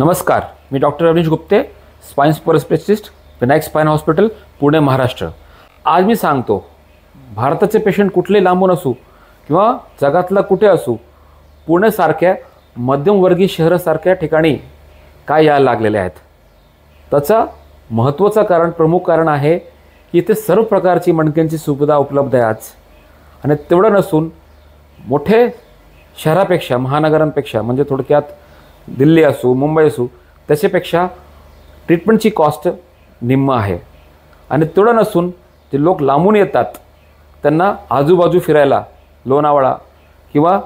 नमस्कार, मी doctor Avneesh Gupte, spine super specialist, Vinayak spine hospital, Pune, Maharashtra. आज मी सांगतो, भारताचे पेशंट कुठले लांबून असू किंवा जगातला कुठे असू, पुणेसारख्या मध्यमवर्गीय शहरासारख्या ठिकाणी काय यायला लागलेले आहेत। त्याचा महत्त्वाचं कारण, प्रमुख कारण आहे की इथे सर्व प्रकारची मणक्यांची सुविधा उपलब्ध आहे आज। आणि तेवढं नसून मोठे शहरापेक्षा, महानगरांपेक्षा, म्हणजे थोडक्यात दिल्ली असू, मुंबई असू, त्याच्यापेक्षा ट्रीटमेंटची कॉस्ट निम्म आहे। आणि तेवढं नसून जे लोक लांबून येतात त्यांना आजूबाजू फिरायला लोणावळा किंवा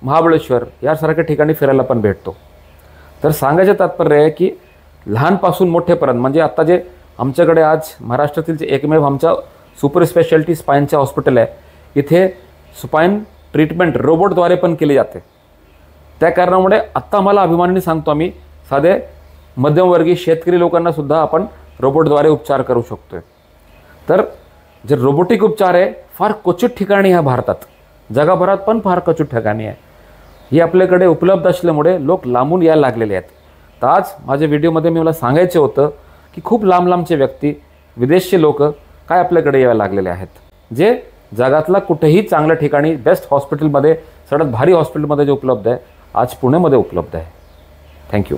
महाबळेश्वर यासारख्या ठिकाणी फिरायला पण भेटतो। तर सांगायचं तात्पर्य आहे की लहानपासून मोठेपर्यंत, म्हणजे आता जे आमच्याकडे आज महाराष्ट्रातील जे एकमेव आमचा सुपर स्पेशालिटी स्पाईनचं हॉस्पिटल आहे, इथे स्पाईन ट्रीटमेंट रोबोटद्वारे पण केली जाते। त्या कारणामुळे आत्ता मला अभिमानाने सांगतो, आम्ही साधे मध्यमवर्गीय शेतकरी लोकांनासुद्धा आपण रोबोटद्वारे उपचार करू शकतो। तर जे रोबोटिक उपचार आहे फार क्वचित ठिकाणी ह्या भारतात, जगभरात पण फार क्वचित ठिकाणी आहे। ही आपल्याकडे उपलब्ध असल्यामुळे लोक लांबून यायला लागलेले आहेत। तर आज माझ्या व्हिडिओमध्ये मला सांगायचं होतं की खूप लांब लांबचे व्यक्ती, विदेशचे लोक काय आपल्याकडे यायला लागलेले आहेत, जे जगातला कुठेही चांगल्या ठिकाणी बेस्ट हॉस्पिटलमध्ये, सगळ्यात भारी हॉस्पिटलमध्ये जे उपलब्ध आहे आज पुण्यामध्ये उपलब्ध आहे। थँक्यू।